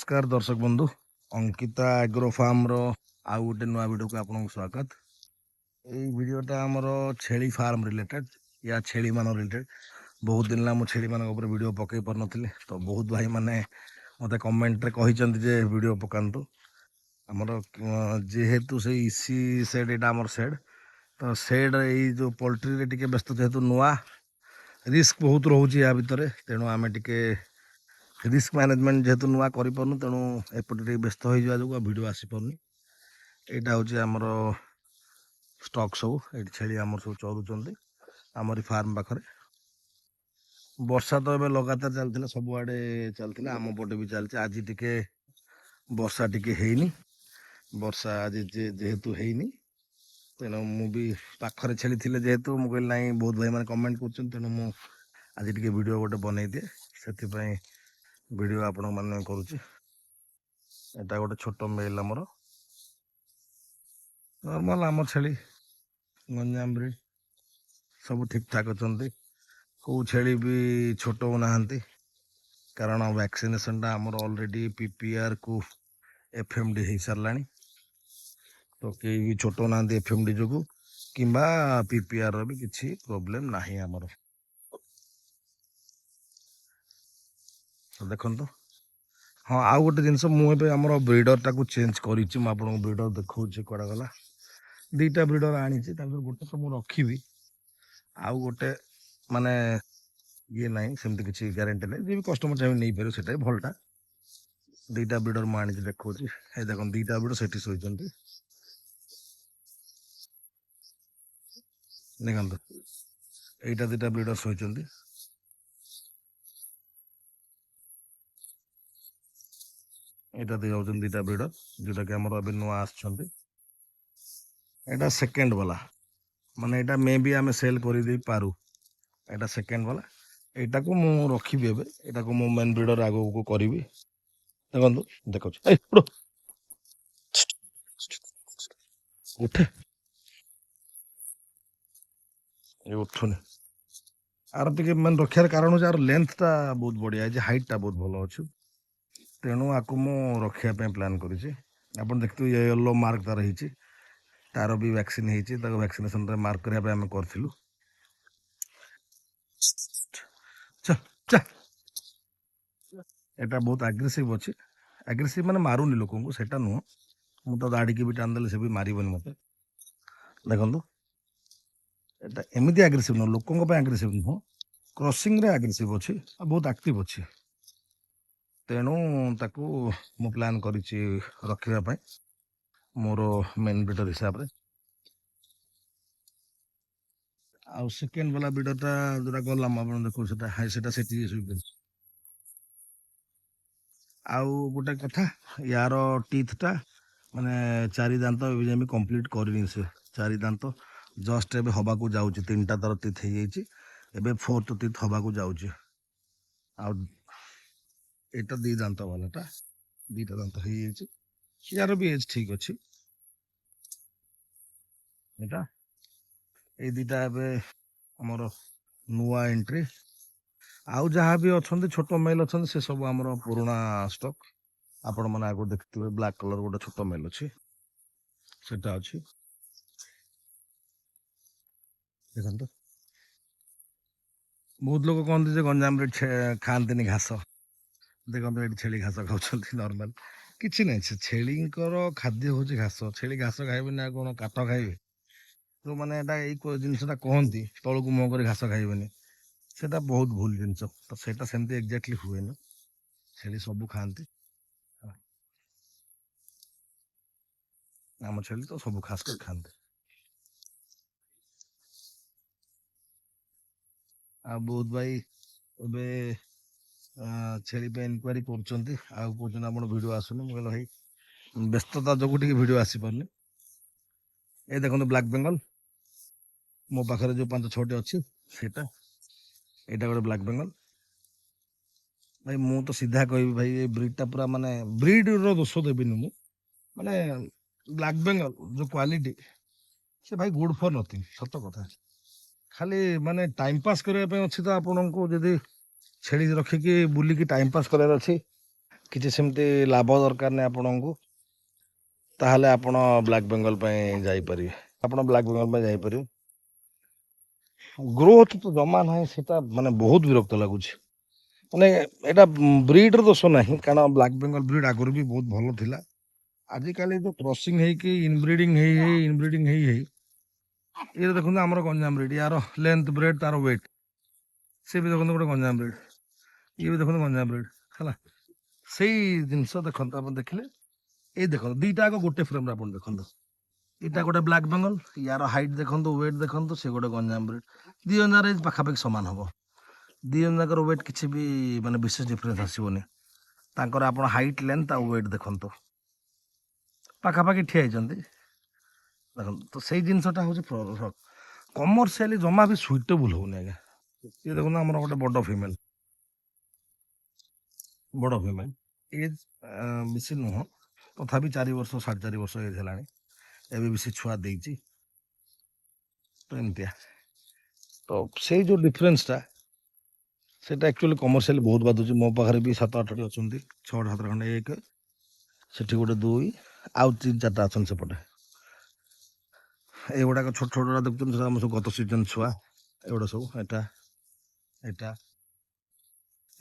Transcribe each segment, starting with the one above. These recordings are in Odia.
नमस्कार दर्शक बंधु अंकिता एग्रो फार्म रो आउ गोटे नुआ वीडियो को आपको स्वागत। ये वीडियोटा आमर छेली फार्म रिलेटेड या छेली मान रिलेटेड बहुत दिन ला छेली मान वीडियो पकई पार नी तो बहुत भाई माने मत कमेंट रे कहते जे वीडियो पकातु आमर जेहेतु से इसी सेड यहाँ आमर सेड तो सेड ये जो पोल्ट्री रे टिके व्यस्त जेहेतु नुआ रिस्क बहुत रोचे या भितर तेणु आम टिके रिस्क मैनेजमेंट जेहेतु नुआ करूँ तेणु एपटे व्यस्त हो जो भिड आसीपार यहाँ हूँ आमर स्टक सब ये छेली आमर सब चरुंच आमरी फार्म पाखे वर्षा तो ये लगातार चलता सबुआडे चलता आम पटे भी चलती आज टिके वर्षा टिके हैनी वर्षा आज जेहेतु हैनी तेणु मुझे पाखरे छेली थी जेहेतु मुझे ना बहुत भाई मैंने कमेंट कर तेणु मुझे आज टिके वीडियो गोटे बनई दिए से वीडियो आपण मैंने करुच्ची एटा गोटे छोट मेल आमर नॉर्मल आम छेली गंजाम ब्रीड सब ठीक ठाक अच्छा कौ छेली भी छोट होना कारण वैक्सीनेशन टा आमर ऑलरेडी पीपीआर को एफएमडी हो सारा तो कई भी छोट ना एफएमडी जो कि पीपीआर भी किसी प्रोब्लेम ना आमर तो देखो हाँ आउ गोटे जिनस मुझे आम ब्रिडर टाक चेंज कर ब्रिडर देखा कड़ा गला दीटा ब्रिडर आनी गोटे तो मुझे रखी आउ गोटे माने ये ना सेमती किसी ग्यारंटी ना जी कस्टमर चाहिए नहीं पारे से भलटा दीटा ब्रिडर मुझे देखा देख दीटा ब्रिडर से शोचती देखो यहीटा दीटा ब्रिडर शोचती यहाँ दे दीटा ब्रिडर जोटा कि आमर अभी नुआ आटा सेकेंड वाला माने यहाँ मे भी आम सेल कर पारू यहाँ सेकेंड वाला यहाँ को मु रखी यहाँ को मु मेन ब्रिडर आग को करी देखो देखो उठे ये उठुनि आर टे मैं रखार कारण हूँ लेंथ टा बहुत बढ़िया है हाइट टा बहुत भल अच्छे तेणु आपको मु रखापी प्लां कर देखते ये येलो मार्क तार है तार भी वैक्सीन होती वैक्सीनेशन मार्क करने आम करूँ एटा बहुत आग्रेसिव अच्छे आग्रेसिव माने मारूनी लोक से नुह मु तो दाड़ी की भी टाणदेले से भी मारबनी मत देखो एटा एमती आग्रेसिव नुह लोक आग्रेसिव नुह क्रॉसिंग रे आग्रेसिव अच्छे बहुत एक्टिव अच्छे तेणु ताकू मु प्लान करिछि रखापी मोर मेन ब्रिडर हिसाब से आ सेकेंड वाला ब्रिडरटा जोटा गलाम आप देखो आउ गोटे कथा यार टीथ टा माने चारि दांत एवं कंप्लीट करनी से चारि दांत जस्ट एबे हवा को जाउची तीनटा तार टीथ हो जाइए एबे फोर्थ टीथ हवा को जाउची आ एटा दी दांत वालाटा दीटा दांत हो जाइए यार भी एज ठीक अच्छी एटा ए दीटा एबे हमर नुआ एंट्री आउ जहाँ भी अच्छा छोट मेल अच्छा से सब आम पुराणा स्टक आपण मैंने आगे देखते ब्लैक कलर गोटे छोट मेल अच्छी सेटा अच्छी देखो बहुत लोग कहते गंजाम खाती घास देखो ये छेली घास खाऊँ नॉर्मल किसी ना छेली खाद्य हूँ घास छेली घास खाइबे ना कौन काट खाइबे तो मैंने यही जिनसा कहती तौक मुह कर घास खाइबे से बहुत भूल जिनस तो सेटा सेमती एक्जाक्टली हुए ना छेली सब खाती आम छेली तो सब खास कर खाते आ बहुत भाई एबे छेली पे इनक्वारी कर वीडियो आसुनी मुझे भाई व्यस्तता जो वीडियो आसी पारनी ये देखो ब्लैक बेंगल मो पाखे जो 5-6टी अच्छी सेटा यहाँ गोटे ब्लैक बेंगल भाई मु तो सीधा कह भाई ये ब्रिडटा पूरा माने ब्रिड रो दोष देवी मु माने ब्लैक बेंगल जो क्वालिटी से भाई गुड फॉर नथिंग सत कथा खाली माने टाइम पास करने अच्छी तो आपको जब छेली रखिकी बुलिकी टाइम पास करार अच्छी କିଛି ସେମିତି ଲାଭ ଦରକାର ନାହିଁ ଆପଣଙ୍କୁ, ତାହେଲେ ଆପଣ ବ୍ଲାକ୍ ବେଙ୍ଗଲ ପାଇଁ ଯାଇପାରିବେ। ଆପଣ ବ୍ଲାକ୍ ବେଙ୍ଗଲ ପାଇଁ ଯାଇପାରିବେ। ଗ୍ରୋଥ ତ ଜମା ନାହିଁ, ସେଟା ମାନେ ବହୁତ ବିରକ୍ତ ଲାଗୁଛି। ମାନେ ଏଇଟା ବ୍ରିଡର ଦୋଷ ନାହିଁ, କାରଣ ବ୍ଲାକ୍ ବେଙ୍ଗଲ ବ୍ରିଡ୍ ଆଗରୁ ବି ବହୁତ ଭଲ ଥିଲା। ଆଜିକାଲି ଯୋଉ କ୍ରସିଂ ହେଇକି ଇନବ୍ରିଡିଂ ହେଇ ଇଏ ଦେଖନ୍ତୁ ଆମର ଗଞ୍ଜାମ ବ୍ରିଡ୍, ୟାର ଲେନ୍ଥ ବ୍ରେଡ୍ ତାର ୱେଟ୍, ସେ ବି ଦେଖନ୍ତୁ ଗୋଟେ ଗଞ୍ଜାମ ବ୍ରିଡ୍, ଇଏ ବି ଦେଖନ୍ତୁ ଗଞ୍ଜାମ ବ୍ରିଡ୍ ହେଲା। ସେଇ ଜିନିଷ ଦେଖନ୍ତୁ ଆପଣ ଦେଖିଲେ, ଏଇ ଦେଖନ୍ତୁ ଦିଟା ଆଗ ଗୋଟେ ଫ୍ରେମ୍ରେ ଆପଣ ଦେଖନ୍ତୁ, ଏଇଟା ଗୋଟେ ବ୍ଲାକ୍ ବେଙ୍ଗଲ, ୟାର ହାଇଟ୍ ଦେଖନ୍ତୁ, ୱେଟ୍ ଦେଖନ୍ତୁ, ସେ ଗୋଟେ ଗଞ୍ଜାମ ବ୍ରିଡ୍। ଦି ଜଣ ଯାକର ଏଜ୍ ପାଖାପାଖି ସମାନ ହବ, ଦି ଜଣ ଯାକର ୱେଟ୍ କିଛି ବି ମାନେ ବିଶେଷ ଡିଫରେନ୍ସ ଆସିବନି। ତାଙ୍କର ଆପଣ ହାଇଟ୍ ଲେନ୍ଥ ଆଉ ୱେଟ୍ ଦେଖନ୍ତୁ, ପାଖାପାଖି ଠିଆ ହେଇଛନ୍ତି ଦେଖନ୍ତୁ। ତ ସେଇ ଜିନିଷଟା ହଉଛି କମର୍ସିଆଲି ଜମା ବି ସୁଇଟେବୁଲ୍ ହଉନି ଆଜ୍ଞା। ଇଏ ଦେଖନ୍ତୁ ଆମର ଗୋଟେ ବଡ଼ ଫିମେଲ୍ ଏଜ୍ ବେଶୀ ନୁହଁ, ତଥାପି 4 ବର୍ଷ 4.5 ବର୍ଷ ଏଜ୍ ହେଲାଣି, ଏବେ ବି ସେ ଛୁଆ ଦେଇଛି। ତ ଏମିତିଆ, ତ ସେଇ ଯୋଉ ଡିଫରେନ୍ସଟା ସେଇଟା ଆକ୍ଚୁଆଲି କମର୍ସିଆଲି ବହୁତ ବାଧୁଛି। ମୋ ପାଖରେ ବି 7-8ଟି ଅଛନ୍ତି, 6-7 ଖଣ୍ଡେ, 1 ସେଠି ଗୋଟେ 2 ଆଉ 3-4ଟା ଅଛନ୍ତି ସେପଟେ। ଏଗୁଡ଼ାକ ଛୋଟ ଛୋଟଟା ଦେଖୁଛନ୍ତି, ସେଟା ଆମର ସବୁ ଗତ ସିଜନ୍ ଛୁଆ, ଏଗୁଡ଼ା ସବୁ ଏଇଟା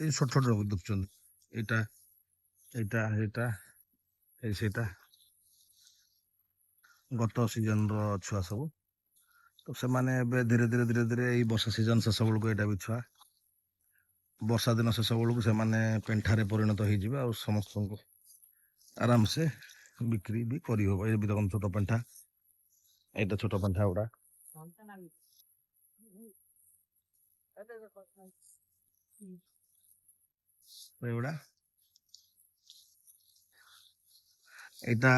ଏଇ ଛୋଟ ଛୋଟ ଦେଖୁଛନ୍ତି, ଏଇଟା ଏଇ ସେଇଟା ଗତ ସିଜନ୍ର ଛୁଆ ସବୁ। ତ ସେମାନେ ଏବେ ଧୀରେ ଧୀରେ ଏଇ ବର୍ଷା ସିଜନ୍ ଶେଷ ବେଳକୁ ଏଇଟା ବି ଛୁଆ, ବର୍ଷା ଦିନ ଶେଷ ବେଳକୁ ସେମାନେ ପେଣ୍ଠାରେ ପରିଣତ ହେଇଯିବେ, ଆଉ ସମସ୍ତଙ୍କୁ ଆରାମସେ ବିକ୍ରି ବି କରିହବ। ଏ ବି ଦେଖନ୍ତୁ ଛୋଟ ପେଣ୍ଠା, ଏଇଟା ଛୋଟ ପେଣ୍ଠା ଗୁଡ଼ା, ଏଗୁଡ଼ା ଏଇଟା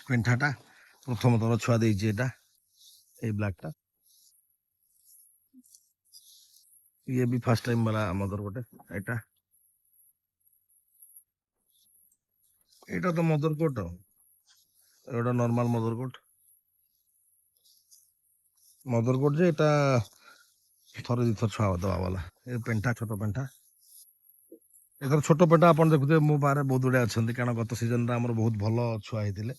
ପେଣ୍ଠାଟା ପ୍ରଥମ ଥର ଛୁଆ ଦେଇଛି, ଏଇଟା ଏଇ ବ୍ଲାକ୍ଟା, ଇଏ ବି ଫାର୍ଷ୍ଟ ଟାଇମ୍ ବାଲା ମଦର ଗୋଟେ। ଏଇଟା ତ ମଦର କୋଟ୍, ଏଇଟା ନର୍ମାଲ ମଦର କୋଟ୍ ଯେ ଏଟା ଥରେ 2 ଥର ଛୁଆ ଦେବା ବାଲା। ଏ ପେଣ୍ଠା ଛୋଟ ପେଣ୍ଠା, ଏଥର ଛୋଟ ପେଣ୍ଠା ଆପଣ ଦେଖୁଥିବେ ମୋ ପାଖରେ ବହୁତ ଗୁଡ଼େ ଅଛନ୍ତି, କାରଣ ଗତ ସିଜନରେ ଆମର ବହୁତ ଭଲ ଛୁଆ ହେଇଥିଲେ,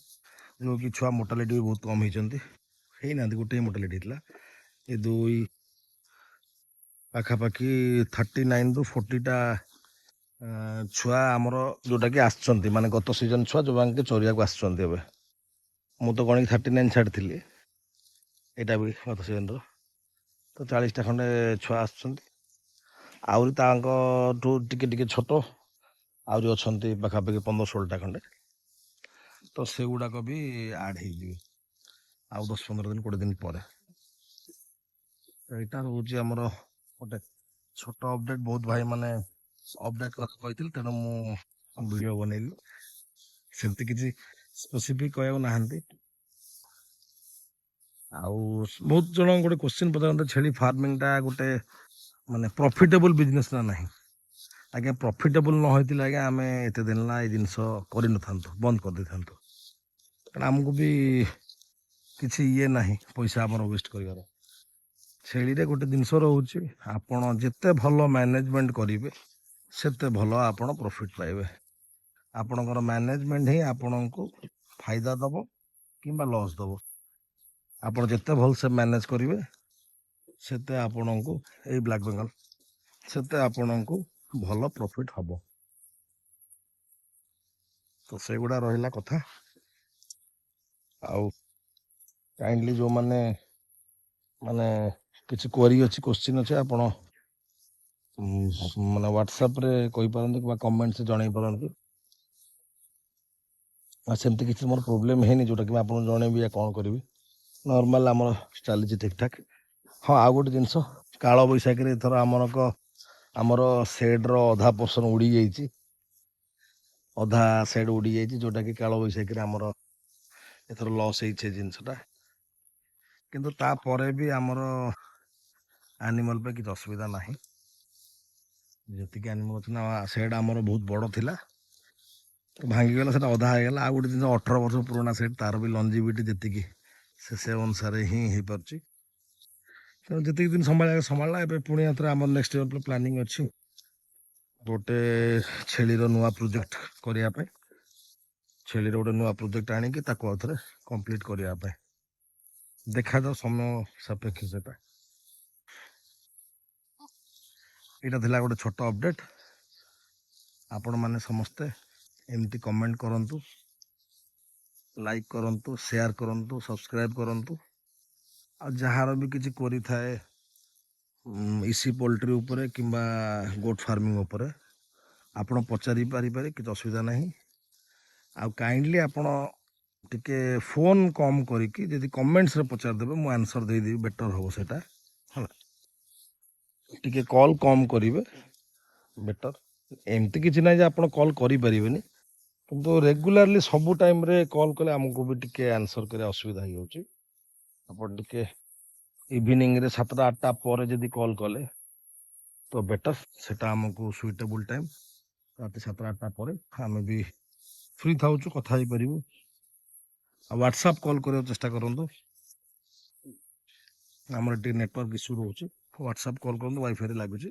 ଯେଉଁକି ଛୁଆ ମୋର୍ଟାଲିଟି ବି ବହୁତ କମ୍ ହେଇଛନ୍ତି, ହେଇନାହାନ୍ତି, ଗୋଟିଏ ମୋର୍ଟାଲିଟି ହେଇଥିଲା। ଏ 2 ପାଖାପାଖି 39ରୁ 40ଟା ଛୁଆ ଆମର ଯେଉଁଟାକି ଆସିଛନ୍ତି, ମାନେ ଗତ ସିଜନ୍ ଛୁଆ ଯେଉଁମାନେ ଚରିବାକୁ ଆସିଛନ୍ତି। ଏବେ ମୁଁ ତ ଗଣିକି 39 ଛାଡ଼ିଥିଲି, ଏଇଟା ବି ଗତ ସିଜନ୍ର, ତ 40ଟା ଖଣ୍ଡେ ଛୁଆ ଆସୁଛନ୍ତି। ଆହୁରି ତାଙ୍କଠୁ ଟିକେ ଛୋଟ ଆହୁରି ଅଛନ୍ତି ପାଖାପାଖି 15-16ଟା ଖଣ୍ଡେ, ତ ସେଗୁଡ଼ାକ ବି ଆଡ଼୍ ହେଇଯିବେ ଆଉ 10-15 ଦିନ 20 ଦିନ ପରେ। ଏଇଟା ରହୁଛି ଆମର ଗୋଟେ ଛୋଟ ଅପଡେଟ୍, ବହୁତ ଭାଇ ମାନେ ଅପଡେଟ୍ କଥା କହିଥିଲି, ତେଣୁ ମୁଁ ଭିଡ଼ିଓ ବନେଇଲି। ସେମିତି କିଛି ସ୍ପେସିଫିକ୍ କହିବାକୁ ନାହାନ୍ତି। ଆଉ ବହୁତ ଜଣ ଗୋଟେ କ୍ୱେଶ୍ଚିନ୍ ପଚାରନ୍ତି, ଛେଳି ଫାର୍ମିଂଟା ଗୋଟେ ମାନେ ପ୍ରଫିଟେବୁଲ୍ ବିଜନେସ୍ ନା ନାହିଁ। ଆଜ୍ଞା, ପ୍ରଫିଟେବୁଲ୍ ନ ହେଇଥିଲେ ଆଜ୍ଞା ଆମେ ଏତେ ଦିନ ହେଲା ଏଇ ଜିନିଷ କରିନଥାନ୍ତୁ, ବନ୍ଦ କରିଦେଇଥାନ୍ତୁ, କାରଣ ଆମକୁ ବି କିଛି ଇଏ ନାହିଁ ପଇସା ଆମର ୱେଷ୍ଟ କରିବାର। ଛେଳିରେ ଗୋଟେ ଜିନିଷ ରହୁଛି, ଆପଣ ଯେତେ ଭଲ ମ୍ୟାନେଜମେଣ୍ଟ କରିବେ ସେତେ ଭଲ ଆପଣ ପ୍ରଫିଟ୍ ପାଇବେ। ଆପଣଙ୍କର ମ୍ୟାନେଜମେଣ୍ଟ ହିଁ ଆପଣଙ୍କୁ ଫାଇଦା ଦେବ କିମ୍ବା ଲସ୍ ଦେବ। ଆପଣ ଯେତେ ଭଲସେ ମ୍ୟାନେଜ କରିବେ ସେତେ ଆପଣଙ୍କୁ, ଏଇ ବ୍ଲାକ୍ ବେଙ୍ଗଲ, ସେତେ ଆପଣଙ୍କୁ ଭଲ ପ୍ରଫିଟ୍ ହବ। ତ ସେଗୁଡ଼ା ରହିଲା କଥା। ଆଉ କାଇଣ୍ଡଲି ଯେଉଁମାନେ ମାନେ କିଛି କ୍ୱେରି ଅଛି, କ୍ୱେଶ୍ଚିନ୍ ଅଛି, ଆପଣ ମାନେ ହ୍ୱାଟ୍ସଆପ୍ରେ କହିପାରନ୍ତି କିମ୍ବା କମେଣ୍ଟସ୍ ଜଣେଇ ପାରନ୍ତି। ଆଉ ସେମିତି କିଛି ମୋର ପ୍ରୋବ୍ଲେମ୍ ହେଇନି ଯେଉଁଟାକି ମୁଁ ଆପଣଙ୍କୁ ଜଣେଇବି କ'ଣ କରିବି, ନର୍ମାଲ ଆମର ଚାଲିଛି ଠିକ୍ଠାକ୍। ହଁ, ଆଉ ଗୋଟେ ଜିନିଷ, କାଳବୈଶାଖୀରେ ଏଥର ଆମର ସେଡ଼୍ର ଅଧା ପୋର୍ସନ୍ ଉଡ଼ିଯାଇଛି, ଅଧା ସେଡ଼୍ ଉଡ଼ିଯାଇଛି, ଯେଉଁଟାକି କାଳବୈଶାଖୀରେ ଆମର ଏଥର ଲସ୍ ହେଇଛି ଏ ଜିନିଷଟା। କିନ୍ତୁ ତାପରେ ବି ଆମର ଆନିମଲ୍ ପାଇଁ କିଛି ଅସୁବିଧା ନାହିଁ। ଯେତିକି ଆନିମଲ୍ ଅଛି ନା, ସେଡ଼୍ ଆମର ବହୁତ ବଡ଼ ଥିଲା, ଭାଙ୍ଗିଗଲା, ସେଟା ଅଧା ହେଇଗଲା। ଆଉ ଗୋଟେ ଜିନିଷ, 18 ବର୍ଷ ପୁରୁଣା ସେଟ୍, ତାର ବି ଲଞ୍ଜିଭିଟି ଯେତିକି ସେ ଅନୁସାରେ ହିଁ ହେଇପାରୁଛି। ତେଣୁ ଯେତିକି ଦିନ ସମ୍ଭାଳିଲା। ଏବେ ପୁଣି ଥରେ ଆମର ନେକ୍ସଟ ଇୟର ପ୍ଲାନିଂ ଅଛି ଗୋଟେ ଛେଳିର ନୂଆ ପ୍ରୋଜେକ୍ଟ କରିବା ପାଇଁ, ଛେଳିର ଗୋଟେ ନୂଆ ପ୍ରୋଜେକ୍ଟ ଆଣିକି ତାକୁ ଆଉଥରେ କମ୍ପ୍ଲିଟ୍ କରିବା ପାଇଁ। ଦେଖାଯାଉ ସମୟ ସାପେକ୍ଷ ସେଟା। ଏଇଟା ଥିଲା ଗୋଟେ ଛୋଟ ଅପଡେଟ୍। ଆପଣମାନେ ସମସ୍ତେ ଏମିତି କମେଣ୍ଟ କରନ୍ତୁ, ଲାଇକ୍ କରନ୍ତୁ, ସେୟାର କରନ୍ତୁ, ସବସ୍କ୍ରାଇବ୍ କରନ୍ତୁ। ଆଉ ଯାହାର ବି କିଛି କରିଥାଏ ଇସି ପୋଲଟ୍ରି ଉପରେ କିମ୍ବା ଗୋଟ୍ ଫାର୍ମିଂ ଉପରେ ଆପଣ ପଚାରି ପାରିବେ, କିଛି ଅସୁବିଧା ନାହିଁ। ଆଉ କାଇଣ୍ଡଲି ଆପଣ ଟିକେ ଫୋନ୍ କମ୍ କରିକି ଯଦି କମେଣ୍ଟସରେ ପଚାରିଦେବେ ମୁଁ ଆନ୍ସର୍ ଦେଇଦେବି, ବେଟର୍ ହେବ ସେଇଟା ହେଲା। ଟିକେ କଲ୍ କମ୍ କରିବେ, ବେଟର୍। ଏମିତି କିଛି ନାହିଁ ଯେ ଆପଣ କଲ୍ କରିପାରିବେନି, କିନ୍ତୁ ରେଗୁଲାରଲି ସବୁ ଟାଇମ୍ରେ କଲ୍ କଲେ ଆମକୁ ବି ଟିକେ ଆନ୍ସର୍ କରିବା ଅସୁବିଧା ହେଇଯାଉଛି। ଆପଣ ଟିକେ ଇଭିନିଂରେ 7ଟା 8ଟା ପରେ ଯଦି କଲ୍ କଲେ ତ ବେଟର୍, ସେଟା ଆମକୁ ସୁଇଟେବୁଲ୍ ଟାଇମ୍। ରାତି 7ଟା 8ଟା ପରେ ଆମେ ବି ଫ୍ରି ଥାଉଛୁ, କଥା ହେଇପାରିବୁ। ଆଉ ହ୍ୱାଟ୍ସଆପ୍ କଲ୍ କରିବାକୁ ଚେଷ୍ଟା କରନ୍ତୁ। ଆମର ଟିକେ ନେଟୱାର୍କ ଇସ୍ୟୁ ରହୁଛି, ହ୍ୱାଟ୍ସଆପ୍ କଲ୍ କରନ୍ତୁ, ୱାଇଫାଇରେ ଲାଗୁଛି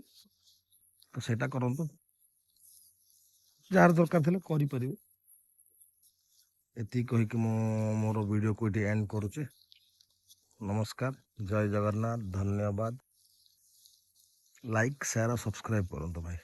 ତ ସେଇଟା କରନ୍ତୁ। ଯାହାର ଦରକାର ଥିଲେ କରିପାରିବେ। ଏତିକି କହିକି ମୁଁ ମୋର ଭିଡ଼ିଓକୁ ଏଠି ଏଣ୍ଡ କରୁଛି। ନମସ୍କାର, ଜୟ ଜଗନ୍ନାଥ, ଧନ୍ୟବାଦ। ଲାଇକ୍, ସେୟାର, ସବସ୍କ୍ରାଇବ୍ କରନ୍ତୁ ଭାଇ।